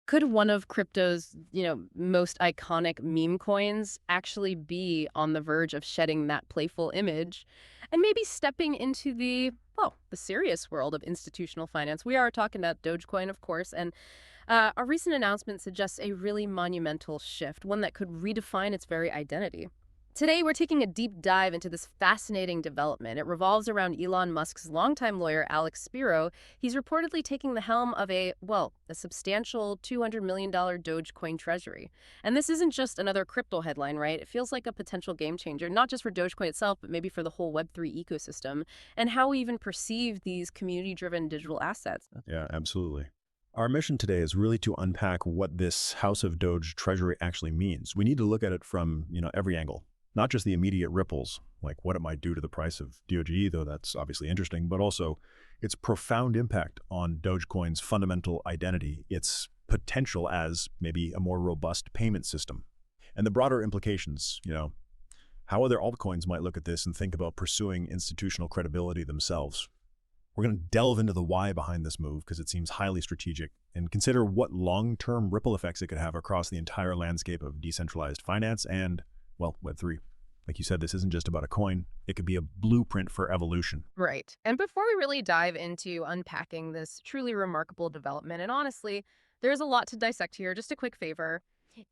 Could one of crypto's, most iconic meme coins actually be on the verge of shedding that playful image and maybe stepping into the serious world of institutional finance? We are talking about Dogecoin, of course, and a recent announcement suggests a really monumental shift, one that could redefine its very identity. Today, we're taking a deep dive into this fascinating development. It revolves around Elon Musk's longtime lawyer, Alex Spiro. He's reportedly taking the helm of a substantial $200 million Dogecoin Treasury. And this isn't just another crypto headline, right? It feels like a potential game changer, not just for Dogecoin itself, but maybe for the whole Web3 ecosystem and how we even perceive these community-driven digital assets. Yeah, absolutely. Our mission today is really to unpack what this House of Doge Treasury actually means. We need to look at it from, every angle, not just the immediate ripples, like what it might do to the price of Doge, though that's obviously interesting, but also its profound impact on Dogecoin's fundamental identity, its potential as maybe a more robust payment system, and the broader implications, how other altcoins might look at this and think about pursuing institutional credibility themselves. We're going to delve into the why behind this move because it seems highly strategic and consider what long-term ripple effects it could have across the entire landscape of decentralized finance and, well, Web3. Like you said, this isn't just about a coin. It could be a blueprint for evolution. Right. And before we really dive into unpacking this truly remarkable development, and honestly, there's a lot to dissect here. Just a quick favor.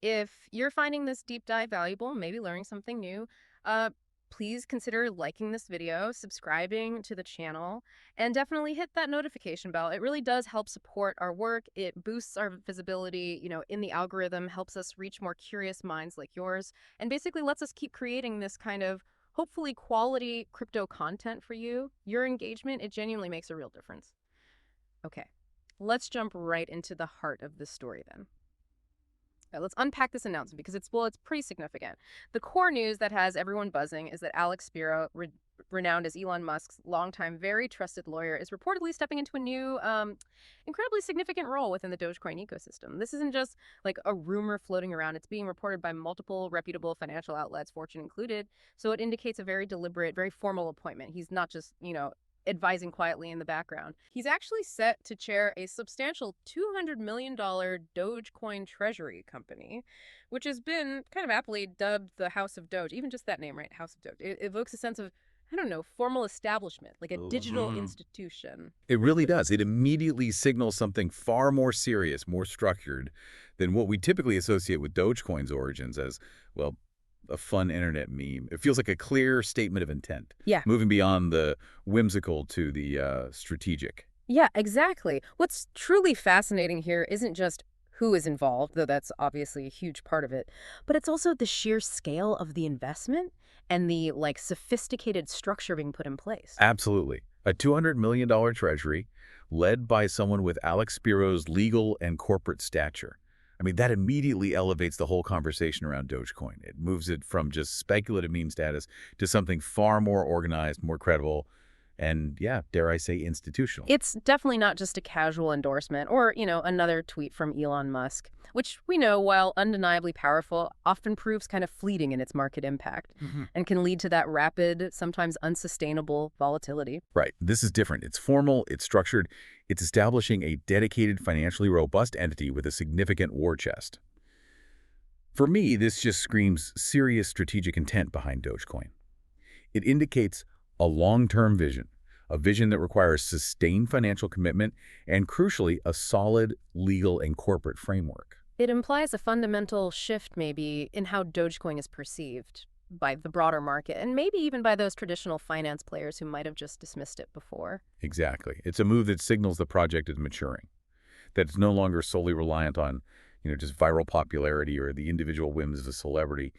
If you're finding this deep dive valuable, maybe learning something new, uh, please consider liking this video, subscribing to the channel, and definitely hit that notification bell. It really does help support our work. It boosts our visibility, in the algorithm, helps us reach more curious minds like yours, and basically lets us keep creating this kind of hopefully quality crypto content for you. Your engagement, it genuinely makes a real difference. Okay, let's jump right into the heart of this story then. Let's unpack this announcement because it's pretty significant. The core news that has everyone buzzing is that Alex Spiro, renowned as Elon Musk's longtime, very trusted lawyer, is reportedly stepping into a new, incredibly significant role within the Dogecoin ecosystem. This isn't just like a rumor floating around. It's being reported by multiple reputable financial outlets, Fortune included. So it indicates a very deliberate, very formal appointment. He's not just, advising quietly in the background. He's actually set to chair a substantial $200 million Dogecoin Treasury company, which has been kind of aptly dubbed the House of Doge. Even just that name, right? House of Doge. It evokes a sense of, I don't know, formal establishment, like a digital institution. It really does. It immediately signals something far more serious, more structured than what we typically associate with Dogecoin's origins as, well, a fun internet meme. It feels like a clear statement of intent. Yeah. Moving beyond the whimsical to the strategic. Yeah, exactly. What's truly fascinating here isn't just who is involved, though that's obviously a huge part of it, but it's also the sheer scale of the investment and the sophisticated structure being put in place. Absolutely. A $200 million treasury led by someone with Alex Spiro's legal and corporate stature. I mean, that immediately elevates the whole conversation around Dogecoin. It moves it from just speculative meme status to something far more organized, more credible, and, yeah, dare I say, institutional. It's definitely not just a casual endorsement or, another tweet from Elon Musk, which we know, while undeniably powerful, often proves kind of fleeting in its market impact and can lead to that rapid, sometimes unsustainable volatility. Right. This is different. It's formal, it's structured, it's establishing a dedicated, financially robust entity with a significant war chest. For me, this just screams serious strategic intent behind Dogecoin. It indicates a long-term vision, a vision that requires sustained financial commitment and, crucially, a solid legal and corporate framework. It implies a fundamental shift, maybe, in how Dogecoin is perceived by the broader market and maybe even by those traditional finance players who might have just dismissed it before. Exactly. It's a move that signals the project is maturing, that it's no longer solely reliant on, just viral popularity or the individual whims of a celebrity.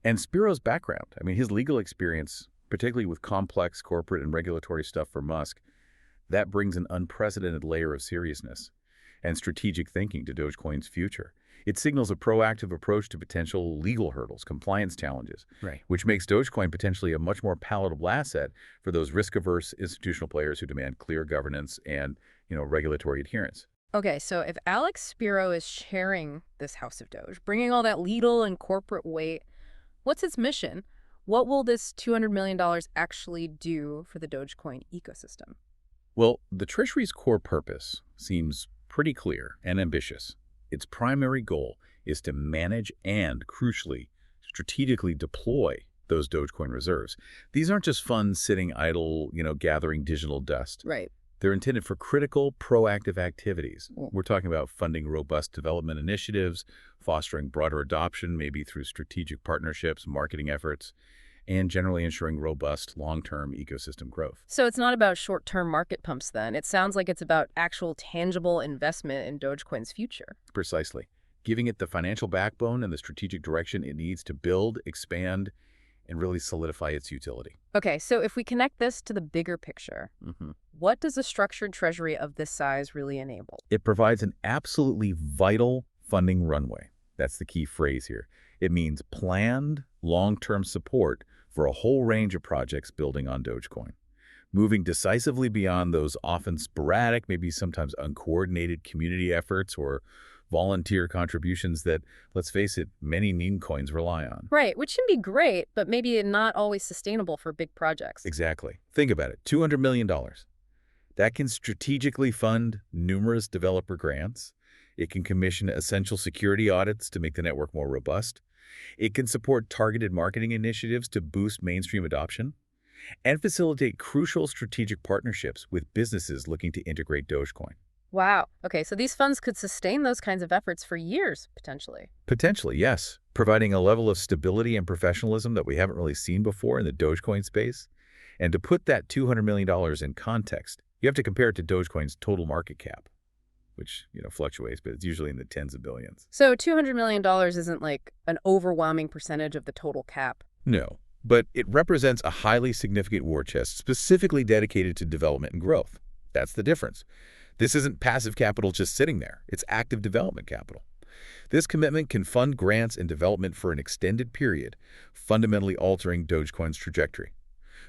And Spiro's background, I mean, his legal experience, particularly with complex corporate and regulatory stuff for Musk, that brings an unprecedented layer of seriousness and strategic thinking to Dogecoin's future. It signals a proactive approach to potential legal hurdles, compliance challenges, Right. which makes Dogecoin potentially a much more palatable asset for those risk-averse institutional players who demand clear governance and, regulatory adherence. Okay, so if Alex Spiro is chairing this House of Doge, bringing all that legal and corporate weight, what's its mission? What will this $200 million actually do for the Dogecoin ecosystem? Well, the Treasury's core purpose seems pretty clear and ambitious. Its primary goal is to manage and, crucially, strategically deploy those Dogecoin reserves. These aren't just funds sitting idle, gathering digital dust. Right. They're intended for critical, proactive activities. Mm. We're talking about funding robust development initiatives, fostering broader adoption, maybe through strategic partnerships, marketing efforts, and generally ensuring robust, long-term ecosystem growth. So it's not about short-term market pumps then. It sounds like it's about actual tangible investment in Dogecoin's future. Precisely. Giving it the financial backbone and the strategic direction it needs to build, expand, and really solidify its utility. Okay, so if we connect this to the bigger picture, what does a structured treasury of this size really enable? It provides an absolutely vital funding runway. That's the key phrase here. It means planned, long-term support for a whole range of projects building on Dogecoin, moving decisively beyond those often sporadic, maybe sometimes uncoordinated community efforts or volunteer contributions that, let's face it, many meme coins rely on. Right, which can be great, but maybe not always sustainable for big projects. Exactly. Think about it. $200 million. That can strategically fund numerous developer grants. It can commission essential security audits to make the network more robust. It can support targeted marketing initiatives to boost mainstream adoption and facilitate crucial strategic partnerships with businesses looking to integrate Dogecoin. Wow. Okay, so these funds could sustain those kinds of efforts for years, potentially. Potentially, yes, providing a level of stability and professionalism that we haven't really seen before in the Dogecoin space. And to put that $200 million in context, you have to compare it to Dogecoin's total market cap, which, fluctuates, but it's usually in the tens of billions. So $200 million isn't like an overwhelming percentage of the total cap. No, but it represents a highly significant war chest specifically dedicated to development and growth. That's the difference. This isn't passive capital just sitting there. It's active development capital. This commitment can fund grants and development for an extended period, fundamentally altering Dogecoin's trajectory,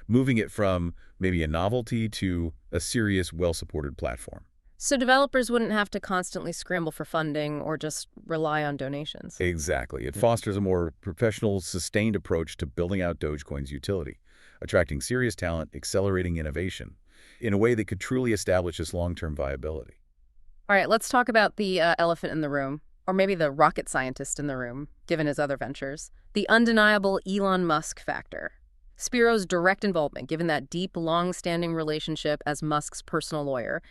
moving it from maybe a novelty to a serious, well-supported platform. So developers wouldn't have to constantly scramble for funding or just rely on donations. Exactly. It fosters a more professional, sustained approach to building out Dogecoin's utility, attracting serious talent, accelerating innovation in a way that could truly establish its long-term viability. All right, let's talk about the elephant in the room, or maybe the rocket scientist in the room, given his other ventures. The undeniable Elon Musk factor. Spiro's direct involvement, given that deep, long-standing relationship as Musk's personal lawyer.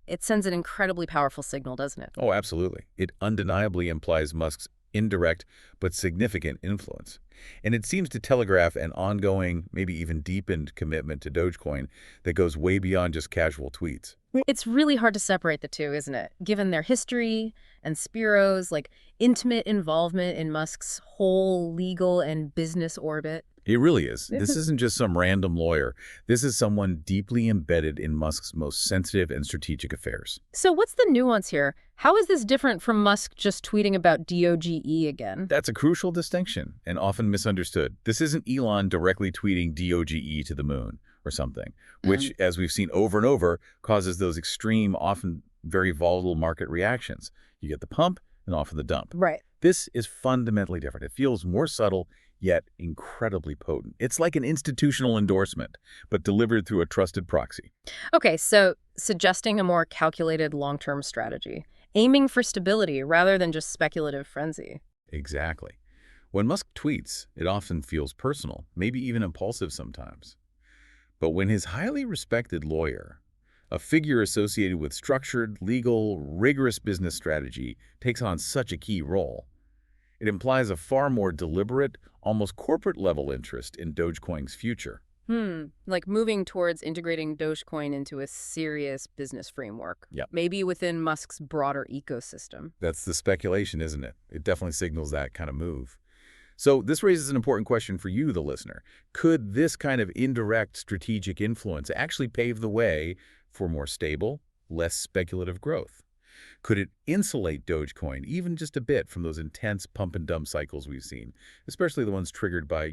It sends an incredibly powerful signal, doesn't it? Oh, absolutely. It undeniably implies Musk's indirect but significant influence. And it seems to telegraph an ongoing, maybe even deepened commitment to Dogecoin that goes way beyond just casual tweets. It's really hard to separate the two, isn't it? Given their history and Spiro's intimate involvement in Musk's whole legal and business orbit. It really is. This isn't just some random lawyer. This is someone deeply embedded in Musk's most sensitive and strategic affairs. So what's the nuance here? How is this different from Musk just tweeting about DOGE again? That's a crucial distinction and often misunderstood. This isn't Elon directly tweeting DOGE to the moon or something, which, as we've seen over and over, causes those extreme, often very volatile market reactions. You get the pump and often the dump. Right. This is fundamentally different. It feels more subtle, yet incredibly potent. It's like an institutional endorsement, but delivered through a trusted proxy. Okay, so suggesting a more calculated long-term strategy, aiming for stability rather than just speculative frenzy. Exactly. When Musk tweets, it often feels personal, maybe even impulsive sometimes. But when his highly respected lawyer, a figure associated with structured, legal, rigorous business strategy, takes on such a key role, it implies a far more deliberate, almost corporate-level interest in Dogecoin's future. Like moving towards integrating Dogecoin into a serious business framework. Yep. Maybe within Musk's broader ecosystem. That's the speculation, isn't it? It definitely signals that kind of move. So this raises an important question for you, the listener. Could this kind of indirect strategic influence actually pave the way for more stable, less speculative growth? Could it insulate Dogecoin even just a bit from those intense pump and dump cycles we've seen, especially the ones triggered by,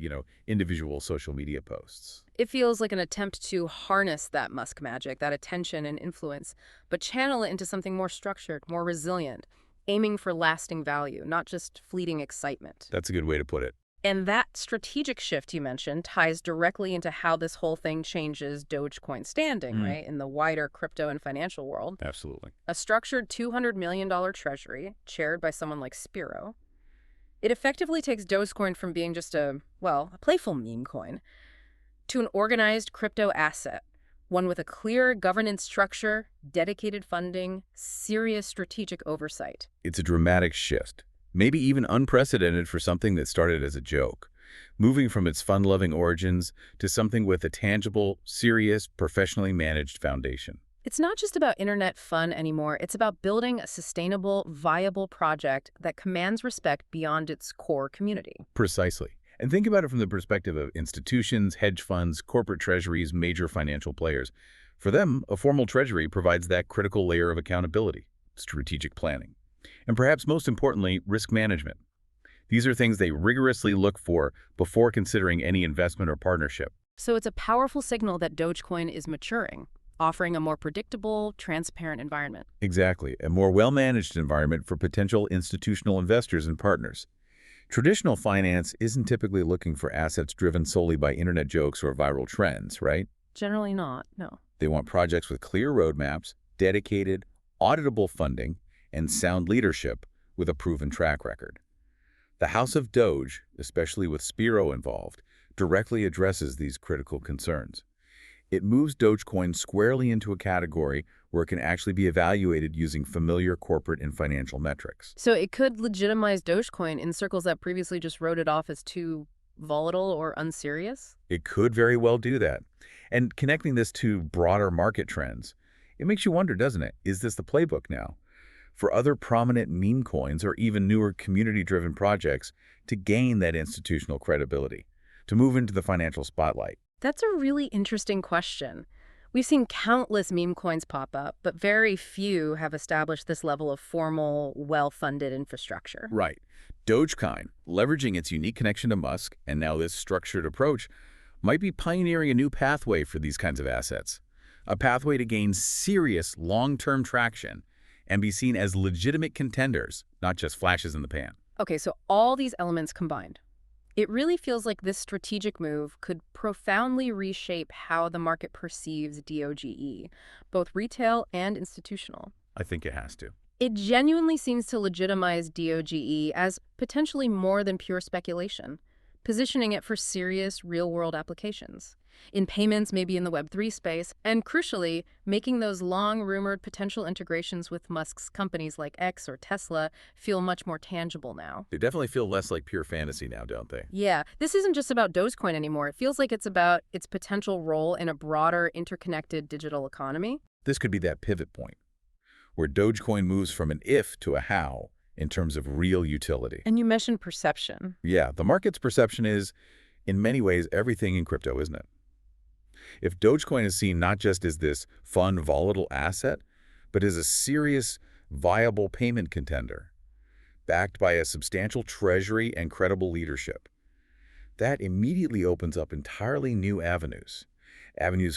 individual social media posts? It feels like an attempt to harness that Musk magic, that attention and influence, but channel it into something more structured, more resilient, aiming for lasting value, not just fleeting excitement. That's a good way to put it. And that strategic shift you mentioned ties directly into how this whole thing changes Dogecoin's standing, Mm, right, in the wider crypto and financial world. absolutely. A structured $200 million treasury, chaired by someone like Spiro, it effectively takes Dogecoin from being just a playful meme coin to an organized crypto asset, one with a clear governance structure, dedicated funding, serious strategic oversight. It's a dramatic shift, maybe even unprecedented for something that started as a joke, moving from its fun-loving origins to something with a tangible, serious, professionally managed foundation. It's not just about internet fun anymore. It's about building a sustainable, viable project that commands respect beyond its core community. Precisely. And think about it from the perspective of institutions, hedge funds, corporate treasuries, major financial players. For them, a formal treasury provides that critical layer of accountability, strategic planning, and perhaps most importantly, risk management. These are things they rigorously look for before considering any investment or partnership. So it's a powerful signal that Dogecoin is maturing, offering a more predictable, transparent environment. Exactly, a more well-managed environment for potential institutional investors and partners. Traditional finance isn't typically looking for assets driven solely by internet jokes or viral trends, right? Generally not, no. They want projects with clear roadmaps, dedicated, auditable funding, and sound leadership with a proven track record. The House of Doge, especially with Spiro involved, directly addresses these critical concerns. It moves Dogecoin squarely into a category where it can actually be evaluated using familiar corporate and financial metrics. So it could legitimize Dogecoin in circles that previously just wrote it off as too volatile or unserious? It could very well do that. And connecting this to broader market trends, it makes you wonder, doesn't it? Is this the playbook now for other prominent meme coins or even newer community-driven projects to gain that institutional credibility, to move into the financial spotlight? That's a really interesting question. We've seen countless meme coins pop up, but very few have established this level of formal, well-funded infrastructure. Right. Dogecoin, leveraging its unique connection to Musk and now this structured approach, might be pioneering a new pathway for these kinds of assets. A pathway to gain serious long-term traction and be seen as legitimate contenders, not just flashes in the pan. Okay, so all these elements combined. It really feels like this strategic move could profoundly reshape how the market perceives DOGE, both retail and institutional. I think it has to. It genuinely seems to legitimize DOGE as potentially more than pure speculation, positioning it for serious real-world applications. In payments, maybe in the Web3 space, and crucially, making those long-rumored potential integrations with Musk's companies like X or Tesla feel much more tangible now. They definitely feel less like pure fantasy now, don't they? Yeah, this isn't just about Dogecoin anymore. It feels like it's about its potential role in a broader, interconnected digital economy. This could be that pivot point, where Dogecoin moves from an if to a how in terms of real utility. And you mentioned perception. Yeah, the market's perception is, in many ways, everything in crypto, isn't it? If Dogecoin is seen not just as this fun, volatile asset, but as a serious, viable payment contender, backed by a substantial treasury and credible leadership, that immediately opens up entirely new avenues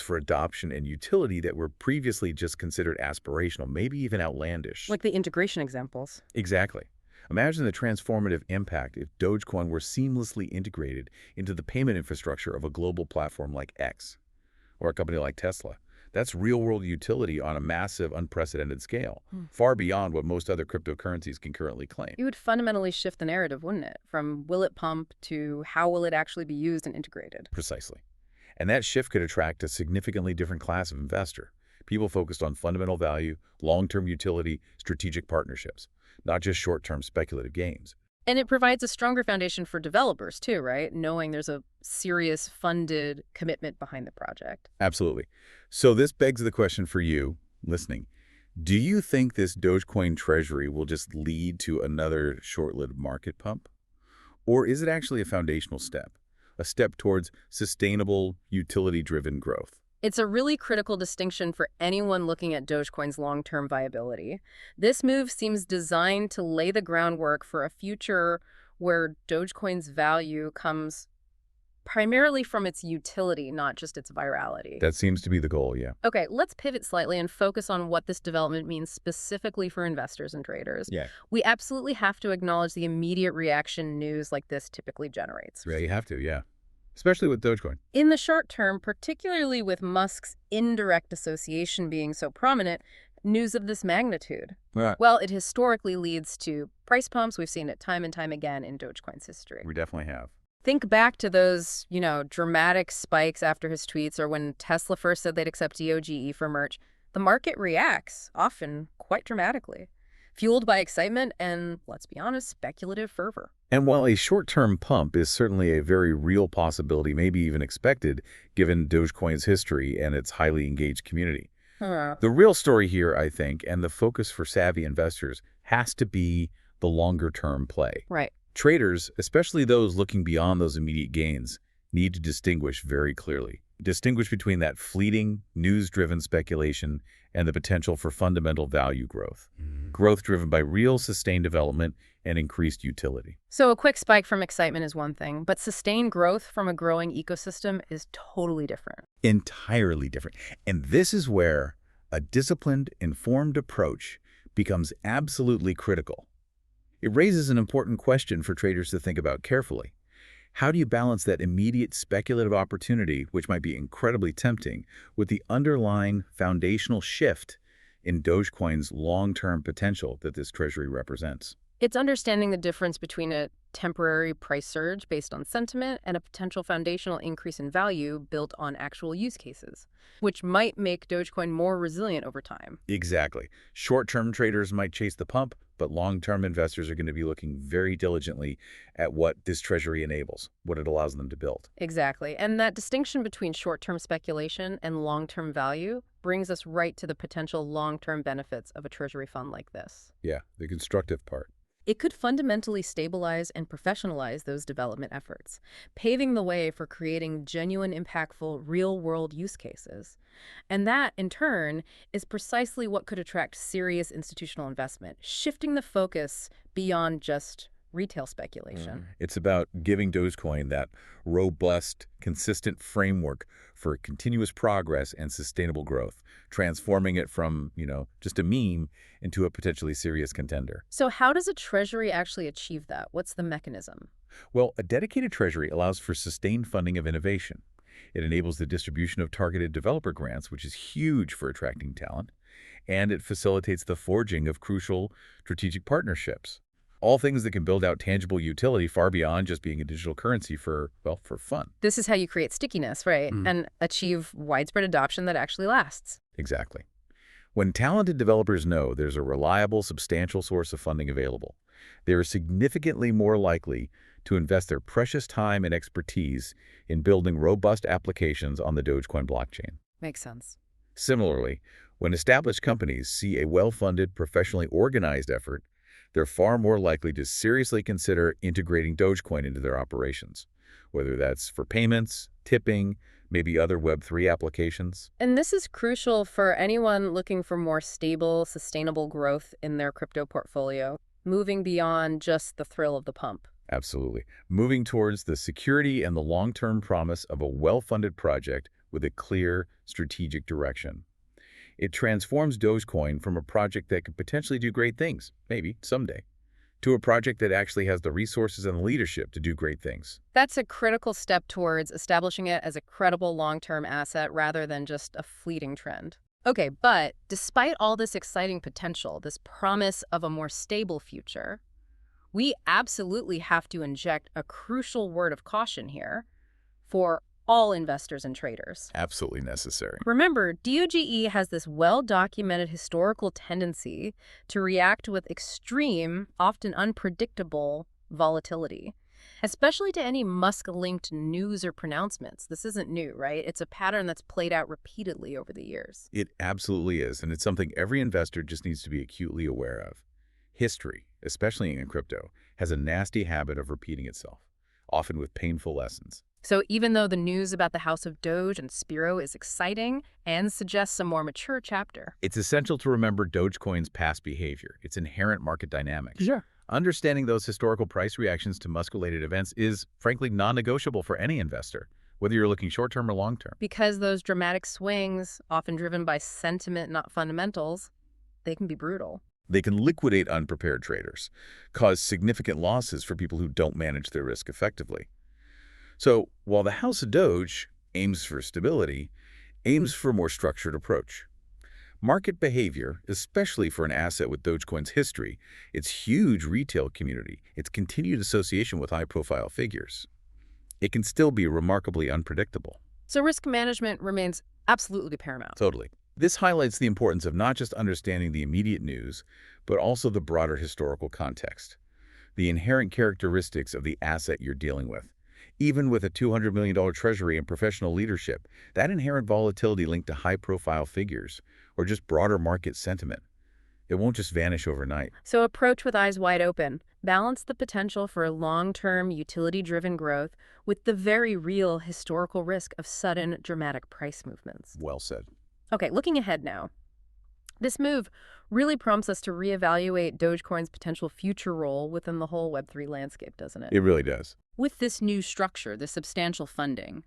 for adoption and utility that were previously just considered aspirational, maybe even outlandish. Like the integration examples. Exactly. Imagine the transformative impact if Dogecoin were seamlessly integrated into the payment infrastructure of a global platform like X or a company like Tesla. That's real-world utility on a massive, unprecedented scale, far beyond what most other cryptocurrencies can currently claim. It would fundamentally shift the narrative, wouldn't it? From will it pump to how will it actually be used and integrated? Precisely. And that shift could attract a significantly different class of investor, people focused on fundamental value, long-term utility, strategic partnerships, not just short-term speculative gains. And it provides a stronger foundation for developers too, right? Knowing there's a serious funded commitment behind the project. Absolutely. So this begs the question for you, listening. Do you think this Dogecoin treasury will just lead to another short-lived market pump? Or is it actually a foundational step, a step towards sustainable, utility-driven growth? It's a really critical distinction for anyone looking at Dogecoin's long-term viability. This move seems designed to lay the groundwork for a future where Dogecoin's value comes primarily from its utility, not just its virality. That seems to be the goal, yeah. Okay, let's pivot slightly and focus on what this development means specifically for investors and traders. Yeah. We absolutely have to acknowledge the immediate reaction news like this typically generates. Yeah, you have to, yeah. Especially with Dogecoin. In the short term, particularly with Musk's indirect association being so prominent, news of this magnitude, Right. well, it historically leads to price pumps. We've seen it time and time again in Dogecoin's history. We definitely have. Think back to those, dramatic spikes after his tweets or when Tesla first said they'd accept Doge for merch. The market reacts, often quite dramatically, fueled by excitement and, let's be honest, speculative fervor. And while a short-term pump is certainly a very real possibility, maybe even expected, given Dogecoin's history and its highly engaged community, the real story here, I think, and the focus for savvy investors has to be the longer-term play. Right. Traders, especially those looking beyond those immediate gains, need to distinguish very clearly. Distinguish between that fleeting, news-driven speculation and the potential for fundamental value growth. Growth driven by real sustained development and increased utility. So a quick spike from excitement is one thing, but sustained growth from a growing ecosystem is totally different. Entirely different. And this is where a disciplined, informed approach becomes absolutely critical. It raises an important question for traders to think about carefully. How do you balance that immediate speculative opportunity, which might be incredibly tempting, with the underlying foundational shift in Dogecoin's long-term potential that this treasury represents? It's understanding the difference between a temporary price surge based on sentiment and a potential foundational increase in value built on actual use cases, which might make Dogecoin more resilient over time. Exactly. Short-term traders might chase the pump, but long-term investors are going to be looking very diligently at what this treasury enables, what it allows them to build. Exactly. And that distinction between short-term speculation and long-term value brings us right to the potential long-term benefits of a treasury fund like this. Yeah, the constructive part. It could fundamentally stabilize and professionalize those development efforts, paving the way for creating genuine, impactful, real-world use cases. And that, in turn, is precisely what could attract serious institutional investment, shifting the focus beyond just retail speculation. It's about giving Dogecoin that robust, consistent framework for continuous progress and sustainable growth, transforming it from, just a meme into a potentially serious contender. So how does a treasury actually achieve that? What's the mechanism? Well, a dedicated treasury allows for sustained funding of innovation. It enables the distribution of targeted developer grants, which is huge for attracting talent, and it facilitates the forging of crucial strategic partnerships. All things that can build out tangible utility far beyond just being a digital currency for fun. This is how you create stickiness, right? And achieve widespread adoption that actually lasts. Exactly. When talented developers know there's a reliable, substantial source of funding available, they are significantly more likely to invest their precious time and expertise in building robust applications on the Dogecoin blockchain. Makes sense. Similarly, when established companies see a well-funded, professionally organized effort, they're far more likely to seriously consider integrating Dogecoin into their operations, whether that's for payments, tipping, maybe other Web3 applications. And this is crucial for anyone looking for more stable, sustainable growth in their crypto portfolio, moving beyond just the thrill of the pump. Absolutely. Moving towards the security and the long-term promise of a well-funded project with a clear strategic direction. It transforms Dogecoin from a project that could potentially do great things, maybe someday, to a project that actually has the resources and the leadership to do great things. That's a critical step towards establishing it as a credible long-term asset rather than just a fleeting trend. Okay, but despite all this exciting potential, this promise of a more stable future, we absolutely have to inject a crucial word of caution here for all investors and traders. Absolutely necessary. Remember, Doge has this well-documented historical tendency to react with extreme, often unpredictable volatility, especially to any Musk-linked news or pronouncements. This isn't new, right? It's a pattern that's played out repeatedly over the years. It absolutely is, and it's something every investor just needs to be acutely aware of. History, especially in crypto, has a nasty habit of repeating itself, often with painful lessons. So even though the news about the House of Doge and Spiro is exciting and suggests a more mature chapter, It's essential to remember Dogecoin's past behavior, its inherent market dynamics. Yeah. Understanding those historical price reactions to Musk-related events is, frankly, non-negotiable for any investor, whether you're looking short-term or long-term. Because those dramatic swings, often driven by sentiment, not fundamentals, they can be brutal. They can liquidate unprepared traders, cause significant losses for people who don't manage their risk effectively. So, while the House of Doge aims for stability, aims for a more structured approach. Market behavior, especially for an asset with Dogecoin's history, its huge retail community, its continued association with high-profile figures, it can still be remarkably unpredictable. So risk management remains absolutely paramount. Totally. This highlights the importance of not just understanding the immediate news, but also the broader historical context, the inherent characteristics of the asset you're dealing with. Even with a $200 million treasury and professional leadership, that inherent volatility linked to high-profile figures, or just broader market sentiment, it won't just vanish overnight. So approach with eyes wide open. Balance the potential for long-term, utility-driven growth with the very real historical risk of sudden, dramatic price movements. Well said. Okay, looking ahead now. This move really prompts us to reevaluate Dogecoin's potential future role within the whole Web3 landscape, doesn't it? It really does. With this new structure, the substantial funding,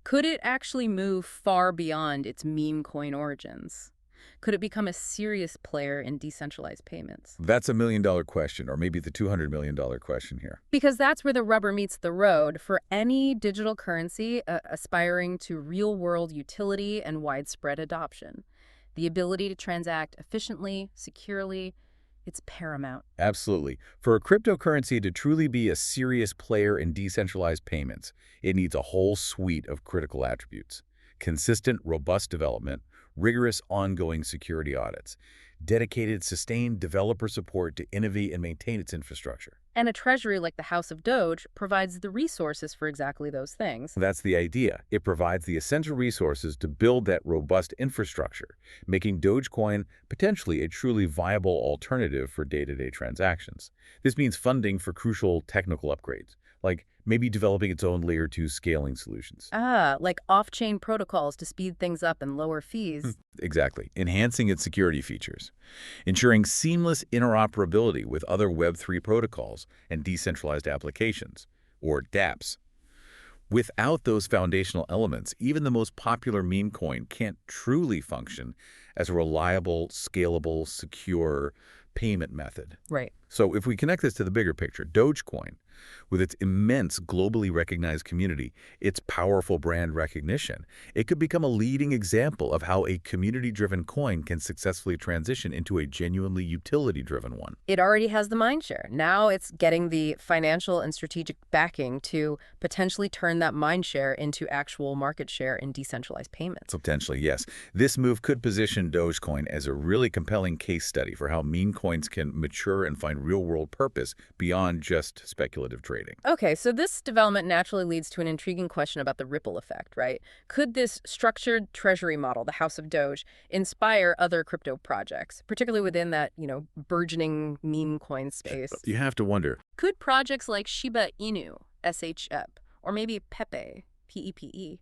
could it actually move far beyond its meme coin origins? Could it become a serious player in decentralized payments? That's a million-dollar question, or maybe the $200 million question here. Because that's where the rubber meets the road for any digital currency aspiring to real-world utility and widespread adoption. The ability to transact efficiently, securely, it's paramount. Absolutely. For a cryptocurrency to truly be a serious player in decentralized payments, it needs a whole suite of critical attributes. Consistent, robust development, rigorous ongoing security audits, dedicated, sustained developer support to innovate and maintain its infrastructure. And a treasury like the House of Doge provides the resources for exactly those things. That's the idea. It provides the essential resources to build that robust infrastructure, making Dogecoin potentially a truly viable alternative for day-to-day transactions. This means funding for crucial technical upgrades, like maybe developing its own Layer 2 scaling solutions. Like off-chain protocols to speed things up and lower fees. Exactly. Enhancing its security features, ensuring seamless interoperability with other Web3 protocols and decentralized applications, or dApps. Without those foundational elements, even the most popular meme coin can't truly function as a reliable, scalable, secure payment method. Right. So if we connect this to the bigger picture, Dogecoin, with its immense globally recognized community, its powerful brand recognition, it could become a leading example of how a community-driven coin can successfully transition into a genuinely utility-driven one. It already has the mindshare. Now it's getting the financial and strategic backing to potentially turn that mindshare into actual market share in decentralized payments. Potentially, yes. This move could position Dogecoin as a really compelling case study for how meme coins can mature and find real-world purpose beyond just speculative trading. Okay, so this development naturally leads to an intriguing question about the ripple effect, right? Could this structured treasury model, the House of Doge, inspire other crypto projects, particularly within that, burgeoning meme coin space? You have to wonder. Could projects like Shiba Inu, SHF, or maybe Pepe, PEPE,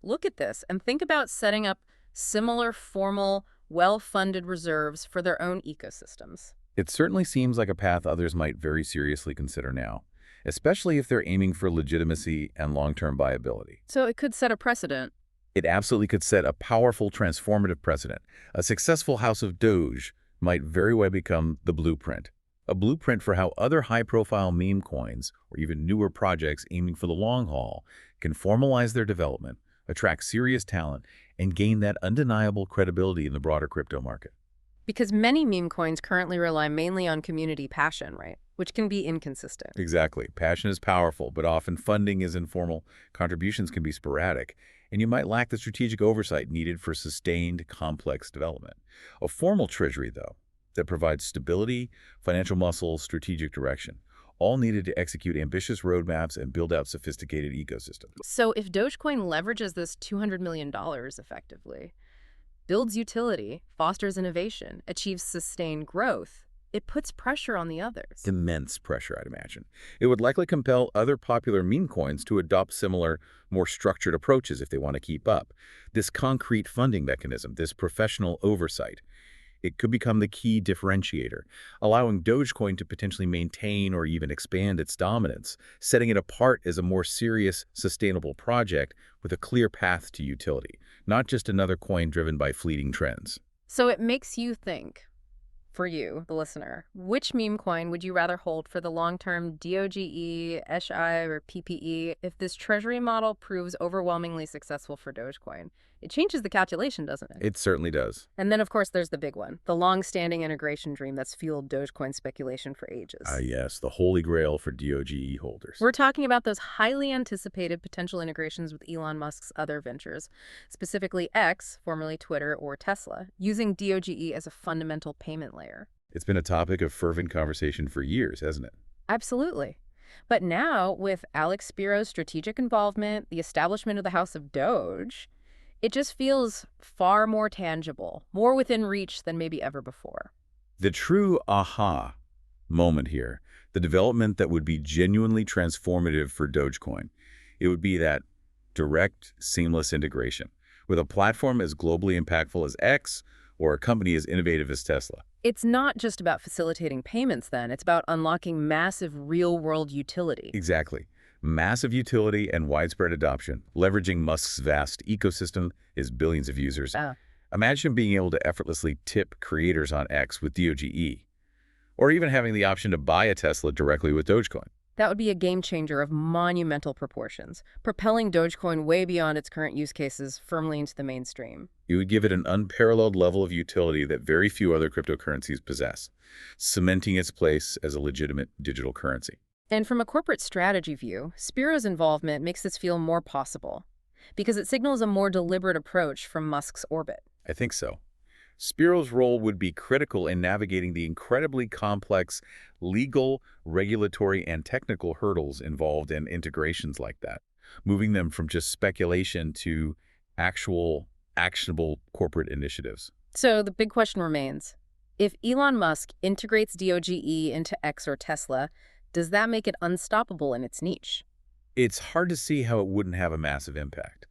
look at this and think about setting up similar formal, well-funded reserves for their own ecosystems? It certainly seems like a path others might very seriously consider now, especially if they're aiming for legitimacy and long-term viability. So it could set a precedent. It absolutely could set a powerful, transformative precedent. A successful House of Doge might very well become the blueprint. A blueprint for how other high-profile meme coins, or even newer projects aiming for the long haul, can formalize their development, attract serious talent, and gain that undeniable credibility in the broader crypto market. Because many meme coins currently rely mainly on community passion, right? Which can be inconsistent. Exactly. Passion is powerful, but often funding is informal, contributions can be sporadic, and you might lack the strategic oversight needed for sustained, complex development. A formal treasury, though, that provides stability, financial muscle, strategic direction, all needed to execute ambitious roadmaps and build out sophisticated ecosystems. So if Dogecoin leverages this $200 million effectively, builds utility, fosters innovation, achieves sustained growth, it puts pressure on the others. Immense pressure, I'd imagine. It would likely compel other popular meme coins to adopt similar, more structured approaches if they want to keep up. This concrete funding mechanism, this professional oversight, it could become the key differentiator, allowing Dogecoin to potentially maintain or even expand its dominance, setting it apart as a more serious, sustainable project with a clear path to utility, not just another coin driven by fleeting trends. So it makes you think, for you, the listener, which meme coin would you rather hold for the long-term DOGE, SI, or PPE if this treasury model proves overwhelmingly successful for Dogecoin? It changes the calculation, doesn't it? It certainly does. And then, of course, there's the big one, the long-standing integration dream that's fueled Dogecoin speculation for ages. Yes, the holy grail for DOGE holders. We're talking about those highly anticipated potential integrations with Elon Musk's other ventures, specifically X, formerly Twitter, or Tesla, using DOGE as a fundamental payment layer. It's been a topic of fervent conversation for years, hasn't it? Absolutely. But now, with Alex Spiro's strategic involvement, the establishment of the House of Doge, it just feels far more tangible, more within reach than maybe ever before. The true aha moment here, the development that would be genuinely transformative for Dogecoin, it would be that direct, seamless integration with a platform as globally impactful as X or a company as innovative as Tesla. It's not just about facilitating payments then, it's about unlocking massive real-world utility. Exactly. Massive utility and widespread adoption, leveraging Musk's vast ecosystem is billions of users. Imagine being able to effortlessly tip creators on X with DOGE, or even having the option to buy a Tesla directly with Dogecoin. That would be a game changer of monumental proportions, propelling Dogecoin way beyond its current use cases firmly into the mainstream. It would give it an unparalleled level of utility that very few other cryptocurrencies possess, cementing its place as a legitimate digital currency. And from a corporate strategy view, Spiro's involvement makes this feel more possible, because it signals a more deliberate approach from Musk's orbit. I think so. Spiro's role would be critical in navigating the incredibly complex legal, regulatory, and technical hurdles involved in integrations like that, moving them from just speculation to actual, actionable corporate initiatives. So the big question remains, if Elon Musk integrates DOGE into X or Tesla, does that make it unstoppable in its niche? It's hard to see how it wouldn't have a massive impact.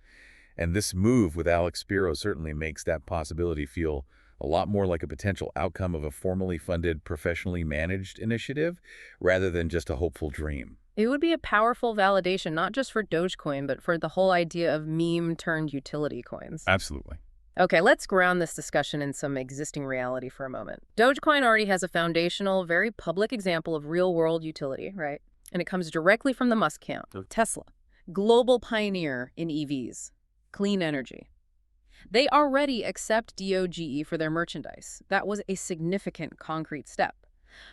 And this move with Alex Spiro certainly makes that possibility feel a lot more like a potential outcome of a formally funded, professionally managed initiative rather than just a hopeful dream. It would be a powerful validation, not just for Dogecoin, but for the whole idea of meme-turned-utility coins. Absolutely. Okay, let's ground this discussion in some existing reality for a moment. Dogecoin already has a foundational, very public example of real-world utility, right? And it comes directly from the Musk camp, Tesla, global pioneer in EVs, clean energy. They already accept DOGE for their merchandise. That was a significant concrete step.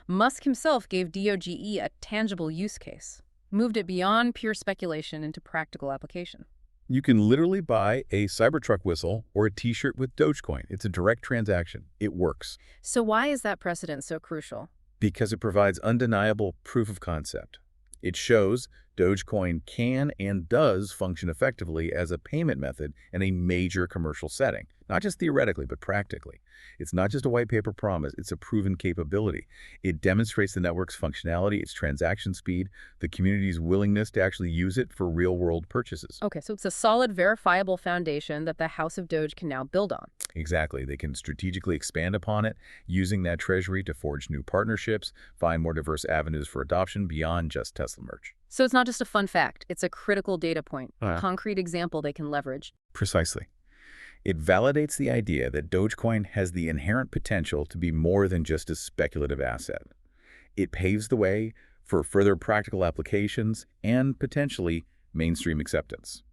Musk himself gave DOGE a tangible use case, moved it beyond pure speculation into practical application. You can literally buy a Cybertruck whistle or a t-shirt with Dogecoin. It's a direct transaction. It works. So why is that precedent so crucial? Because it provides undeniable proof of concept. It shows Dogecoin can and does function effectively as a payment method in a major commercial setting, not just theoretically, but practically. It's not just a white paper promise, it's a proven capability. It demonstrates the network's functionality, its transaction speed, the community's willingness to actually use it for real-world purchases. Okay, so it's a solid, verifiable foundation that the House of Doge can now build on. Exactly. They can strategically expand upon it, using that treasury to forge new partnerships, find more diverse avenues for adoption beyond just Tesla merch. So it's not just a fun fact, it's a critical data point, a concrete example they can leverage. Precisely. It validates the idea that Dogecoin has the inherent potential to be more than just a speculative asset. It paves the way for further practical applications and potentially mainstream acceptance.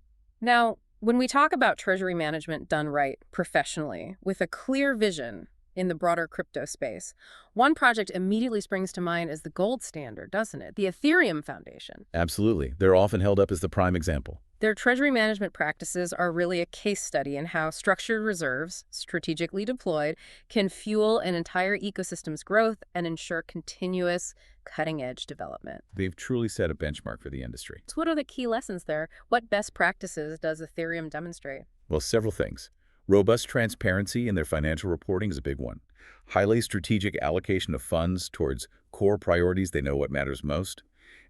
Now, when we talk about treasury management done right, professionally, with a clear vision in the broader crypto space, one project immediately springs to mind as the gold standard, doesn't it? The Ethereum Foundation. Absolutely. They're often held up as the prime example. Their treasury management practices are really a case study in how structured reserves, strategically deployed, can fuel an entire ecosystem's growth and ensure continuous cutting-edge development. They've truly set a benchmark for the industry. So what are the key lessons there? What best practices does Ethereum demonstrate? Well, several things. Robust transparency in their financial reporting is a big one. Highly strategic allocation of funds towards core priorities they know what matters most.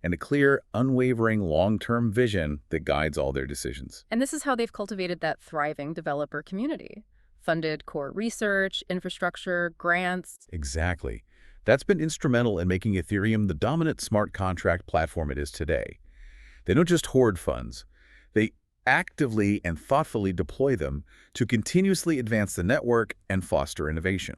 And a clear, unwavering long-term vision that guides all their decisions. And this is how they've cultivated that thriving developer community. funded core research, infrastructure, grants. Exactly. That's been instrumental in making Ethereum the dominant smart contract platform it is today. They don't just hoard funds. They actively and thoughtfully deploy them to continuously advance the network and foster innovation.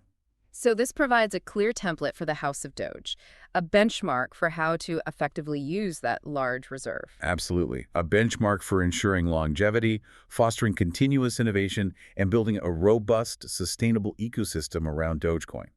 So this provides a clear template for the House of Doge, a benchmark for how to effectively use that large reserve. Absolutely. A benchmark for ensuring longevity, fostering continuous innovation, and building a robust, sustainable ecosystem around Dogecoin.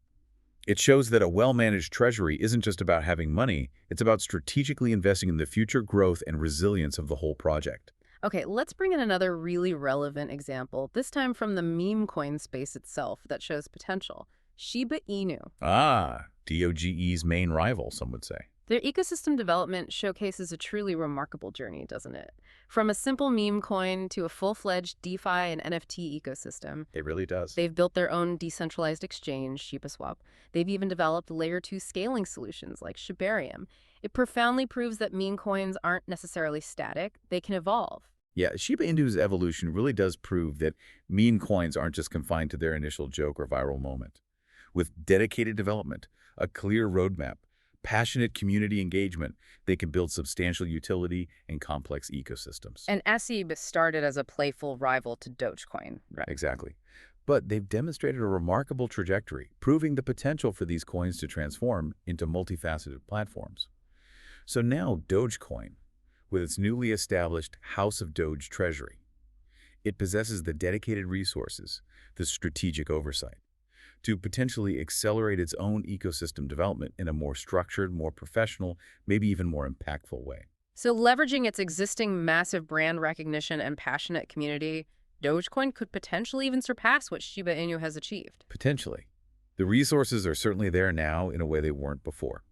It shows that a well-managed treasury isn't just about having money, it's about strategically investing in the future growth and resilience of the whole project. Okay, let's bring in another really relevant example, this time from the meme coin space itself that shows potential. Shiba Inu. Ah, Doge's main rival, some would say. Their ecosystem development showcases a truly remarkable journey, doesn't it? From a simple meme coin to a full-fledged DeFi and NFT ecosystem. It really does. They've built their own decentralized exchange, ShibaSwap. They've even developed Layer 2 scaling solutions like Shibarium. It profoundly proves that meme coins aren't necessarily static, they can evolve. Yeah, Shiba Inu's evolution really does prove that meme coins aren't just confined to their initial joke or viral moment. With dedicated development, a clear roadmap, passionate community engagement, they can build substantial utility and complex ecosystems. And SEB started as a playful rival to Dogecoin. Right. Exactly. But they've demonstrated a remarkable trajectory, proving the potential for these coins to transform into multifaceted platforms. So now Dogecoin, with its newly established House of Doge Treasury, it possesses the dedicated resources, the strategic oversight, to potentially accelerate its own ecosystem development in a more structured, more professional, maybe even more impactful way. So leveraging its existing massive brand recognition and passionate community, Dogecoin could potentially even surpass what Shiba Inu has achieved. Potentially. The resources are certainly there now in a way they weren't before.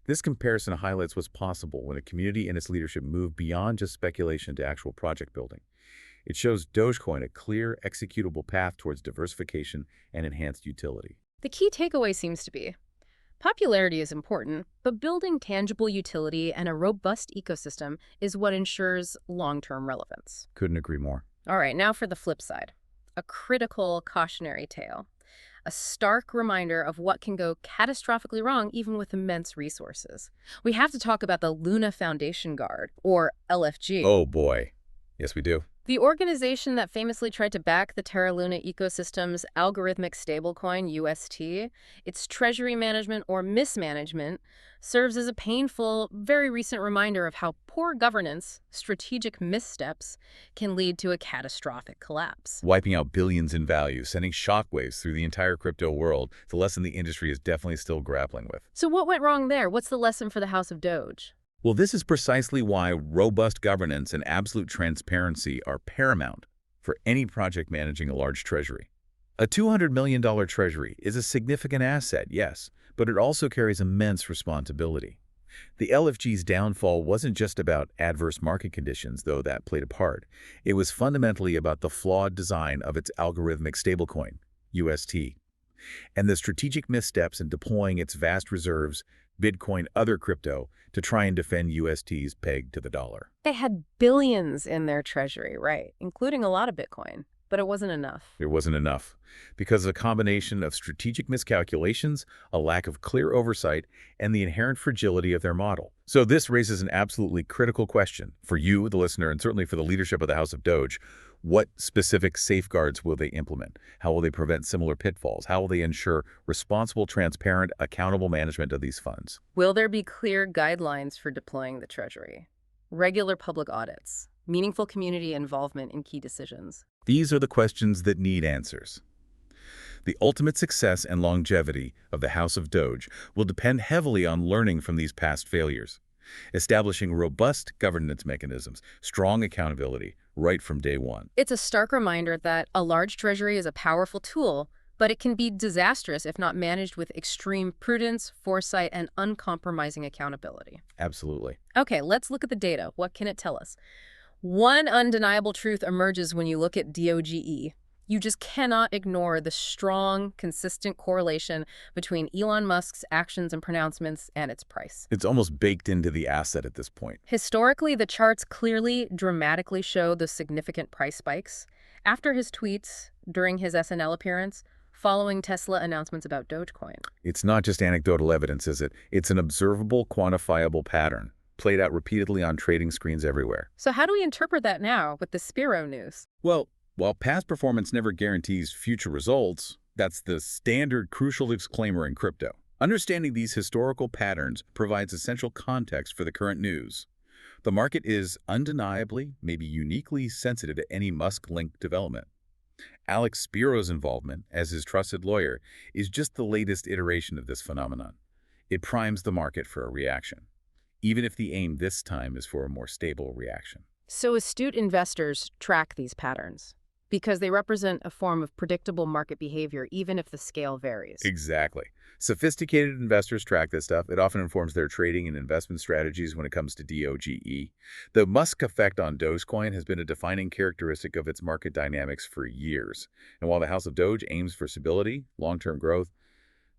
This comparison highlights what's possible when a community and its leadership move beyond just speculation to actual project building. It shows Dogecoin a clear, executable path towards diversification and enhanced utility. The key takeaway seems to be, popularity is important, but building tangible utility and a robust ecosystem is what ensures long-term relevance. Couldn't agree more. All right, now for the flip side. A critical cautionary tale. A stark reminder of what can go catastrophically wrong even with immense resources. We have to talk about the Luna Foundation Guard, or LFG. Oh boy. Yes, we do. The organization that famously tried to back the Terra Luna ecosystem's algorithmic stablecoin, UST, its treasury management or mismanagement, serves as a painful, very recent reminder of how poor governance, strategic missteps, can lead to a catastrophic collapse. Wiping out billions in value, sending shockwaves through the entire crypto world, the lesson the industry is definitely still grappling with. So what went wrong there? What's the lesson for the House of Doge? Well, this is precisely why robust governance and absolute transparency are paramount for any project managing a large treasury. A $200 million treasury is a significant asset, yes, but it also carries immense responsibility. The LFG's downfall wasn't just about adverse market conditions, though that played a part. It was fundamentally about the flawed design of its algorithmic stablecoin, UST, and the strategic missteps in deploying its vast reserves, Bitcoin, other crypto, to try and defend UST's peg to the dollar. They had billions in their treasury, right, including a lot of Bitcoin, but it wasn't enough. It wasn't enough because of a combination of strategic miscalculations, a lack of clear oversight, and the inherent fragility of their model. So this raises an absolutely critical question for you, the listener, and certainly for the leadership of the House of Doge. What specific safeguards will they implement? How will they prevent similar pitfalls? How will they ensure responsible, transparent, accountable management of these funds? Will there be clear guidelines for deploying the treasury? Regular public audits? Meaningful community involvement in key decisions? These are the questions that need answers. The ultimate success and longevity of the House of Doge will depend heavily on learning from these past failures, establishing robust governance mechanisms, strong accountability, right from day one. It's a stark reminder that a large treasury is a powerful tool, but it can be disastrous if not managed with extreme prudence, foresight, and uncompromising accountability. Absolutely. Okay, let's look at the data. What can it tell us? One undeniable truth emerges when you look at Doge. You just cannot ignore the strong, consistent correlation between Elon Musk's actions and pronouncements and its price. It's almost baked into the asset at this point. Historically, the charts clearly, dramatically show the significant price spikes. After his tweets, during his SNL appearance, following Tesla announcements about Dogecoin. It's not just anecdotal evidence, is it? It's an observable, quantifiable pattern, played out repeatedly on trading screens everywhere. So how do we interpret that now with the Spiro news? Well, while past performance never guarantees future results, that's the standard crucial disclaimer in crypto. Understanding these historical patterns provides essential context for the current news. The market is undeniably, maybe uniquely sensitive to any Musk-linked development. Alex Spiro's involvement as his trusted lawyer is just the latest iteration of this phenomenon. It primes the market for a reaction, even if the aim this time is for a more stable reaction. So astute investors track these patterns because they represent a form of predictable market behavior, even if the scale varies. Exactly. Sophisticated investors track this stuff. It often informs their trading and investment strategies when it comes to Doge. The Musk effect on Dogecoin has been a defining characteristic of its market dynamics for years. And while the House of Doge aims for stability, long-term growth,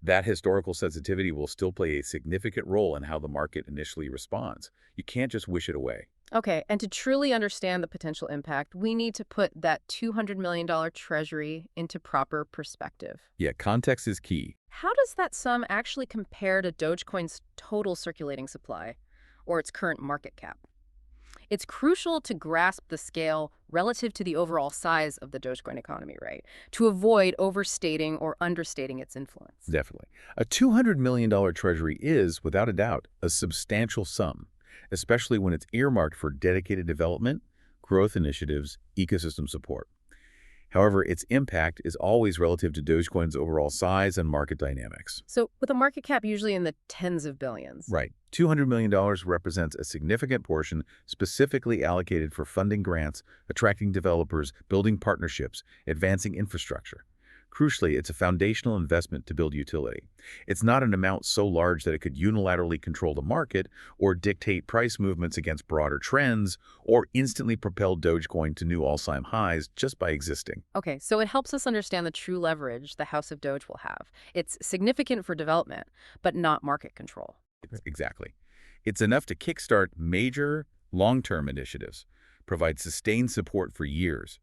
that historical sensitivity will still play a significant role in how the market initially responds. You can't just wish it away. Okay, and to truly understand the potential impact, we need to put that $200 million treasury into proper perspective. Yeah, context is key. How does that sum actually compare to Dogecoin's total circulating supply, or its current market cap? It's crucial to grasp the scale relative to the overall size of the Dogecoin economy, right? To avoid overstating or understating its influence. Definitely. A $200 million treasury is, without a doubt, a substantial sum, especially when it's earmarked for dedicated development, growth initiatives, ecosystem support. However, its impact is always relative to Dogecoin's overall size and market dynamics. So with a market cap usually in the tens of billions. Right. $200 million represents a significant portion specifically allocated for funding grants, attracting developers, building partnerships, advancing infrastructure. Crucially, it's a foundational investment to build utility. It's not an amount so large that it could unilaterally control the market or dictate price movements against broader trends or instantly propel Dogecoin to new all-time highs just by existing. Okay, so it helps us understand the true leverage the House of Doge will have. It's significant for development, but not market control. Exactly. It's enough to kickstart major, long-term initiatives, provide sustained support for years,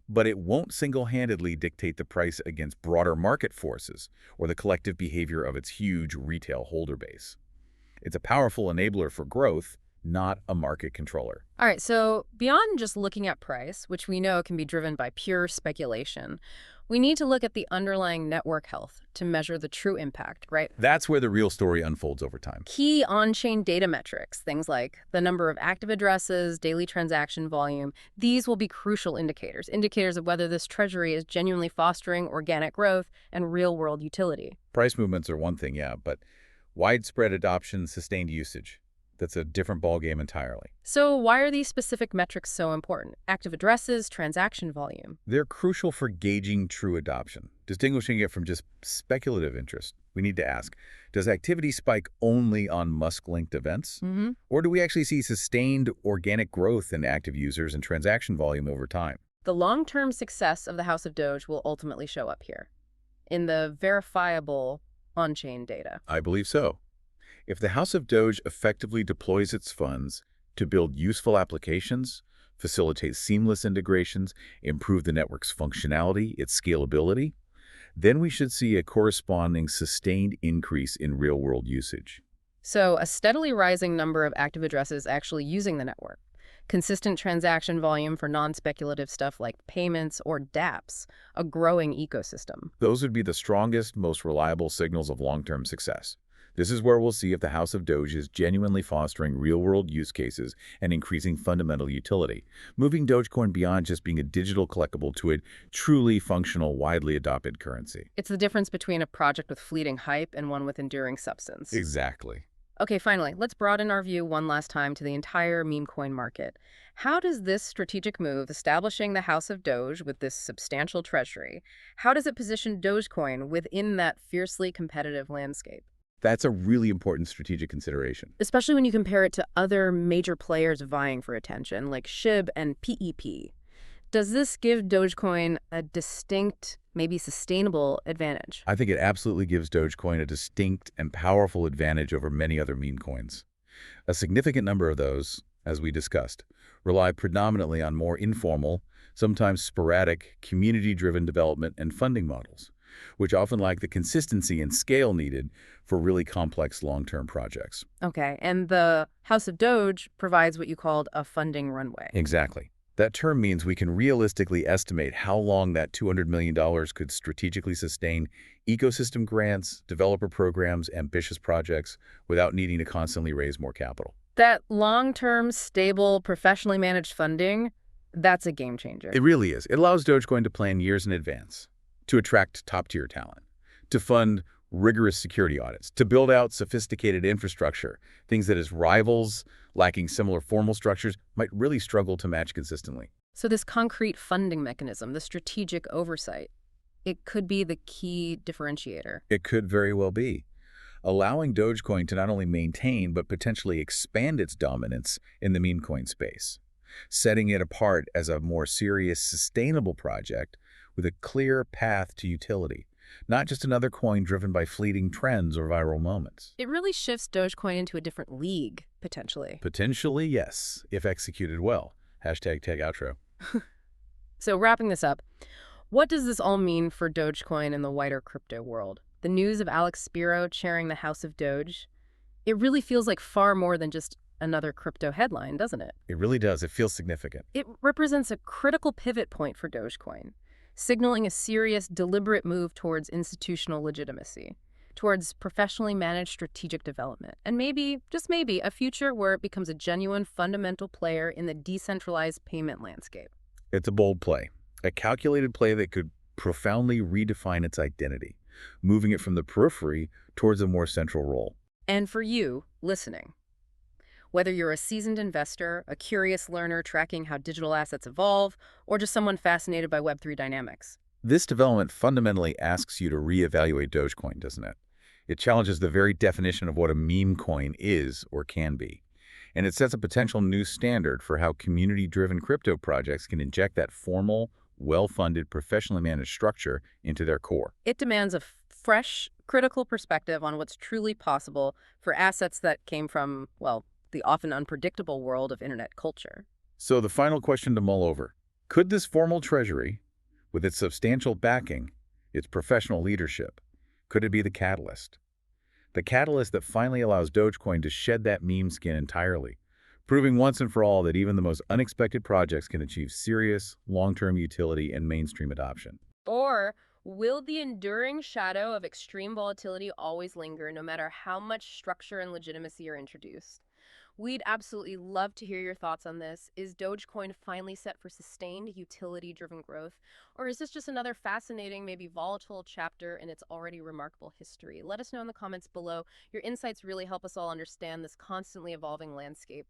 but it won't single-handedly dictate the price against broader market forces or the collective behavior of its huge retail holder base. It's a powerful enabler for growth, not a market controller. All right, so beyond just looking at price, which we know can be driven by pure speculation, we need to look at the underlying network health to measure the true impact, right? That's where the real story unfolds over time. Key on-chain data metrics, things like the number of active addresses, daily transaction volume, these will be crucial indicators of whether this treasury is genuinely fostering organic growth and real-world utility. Price movements are one thing, yeah, but widespread adoption, sustained usage, that's a different ballgame entirely. So why are these specific metrics so important? Active addresses, transaction volume. They're crucial for gauging true adoption, distinguishing it from just speculative interest. We need to ask, does activity spike only on Musk-linked events? Or do we actually see sustained organic growth in active users and transaction volume over time? The long-term success of the House of Doge will ultimately show up here, in the verifiable on-chain data. I believe so. If the House of Doge effectively deploys its funds to build useful applications, facilitate seamless integrations, improve the network's functionality, its scalability, then we should see a corresponding sustained increase in real-world usage. So a steadily rising number of active addresses actually using the network, consistent transaction volume for non-speculative stuff like payments or dApps, a growing ecosystem. Those would be the strongest, most reliable signals of long-term success. This is where we'll see if the House of Doge is genuinely fostering real-world use cases and increasing fundamental utility, moving Dogecoin beyond just being a digital collectible to a truly functional, widely adopted currency. It's the difference between a project with fleeting hype and one with enduring substance. Exactly. Okay, finally, let's broaden our view one last time to the entire meme coin market. How does this strategic move, establishing the House of Doge with this substantial treasury, how does it position Dogecoin within that fiercely competitive landscape? That's a really important strategic consideration. Especially when you compare it to other major players vying for attention, like SHIB and PEP. Does this give Dogecoin a distinct, maybe sustainable advantage? I think it absolutely gives Dogecoin a distinct and powerful advantage over many other meme coins. A significant number of those, as we discussed, rely predominantly on more informal, sometimes sporadic, community-driven development and funding models, which often lack the consistency and scale needed for really complex long-term projects. Okay, and the House of Doge provides what you called a funding runway. Exactly. That term means we can realistically estimate how long that $200 million could strategically sustain ecosystem grants, developer programs, ambitious projects without needing to constantly raise more capital. That long-term, stable, professionally managed funding, that's a game changer. It really is. It allows Dogecoin to plan years in advance, to attract top-tier talent, to fund rigorous security audits, to build out sophisticated infrastructure, things that its rivals, lacking similar formal structures, might really struggle to match consistently. So this concrete funding mechanism, the strategic oversight, it could be the key differentiator. It could very well be, allowing Dogecoin to not only maintain but potentially expand its dominance in the meme coin space, setting it apart as a more serious, sustainable project with a clear path to utility, not just another coin driven by fleeting trends or viral moments. It really shifts Dogecoin into a different league, potentially. Potentially, yes, if executed well. Hashtag tag outro. So wrapping this up, what does this all mean for Dogecoin and the wider crypto world? The news of Alex Spiro chairing the House of Doge, it really feels like far more than just another crypto headline, doesn't it? It really does. It feels significant. It represents a critical pivot point for Dogecoin, signaling a serious, deliberate move towards institutional legitimacy, towards professionally managed strategic development, and maybe, just maybe, a future where it becomes a genuine, fundamental player in the decentralized payment landscape. It's a bold play, a calculated play that could profoundly redefine its identity, moving it from the periphery towards a more central role. And for you, listening, whether you're a seasoned investor, a curious learner tracking how digital assets evolve, or just someone fascinated by Web3 dynamics, This development fundamentally asks you to reevaluate Dogecoin, doesn't it? It challenges the very definition of what a meme coin is or can be. And it sets a potential new standard for how community-driven crypto projects can inject that formal, well-funded, professionally managed structure into their core. it demands a fresh, critical perspective on what's truly possible for assets that came from, well, the often unpredictable world of internet culture. So the final question to mull over. Could this formal treasury, with its substantial backing, its professional leadership, could it be the catalyst? The catalyst that finally allows Dogecoin to shed that meme skin entirely, proving once and for all that even the most unexpected projects can achieve serious, long-term utility and mainstream adoption. Or will the enduring shadow of extreme volatility always linger no matter how much structure and legitimacy are introduced? We'd absolutely love to hear your thoughts on this. Is Dogecoin finally set for sustained, utility-driven growth? Or is this just another fascinating, maybe volatile chapter in its already remarkable history? Let us know in the comments below. Your insights really help us all understand this constantly evolving landscape.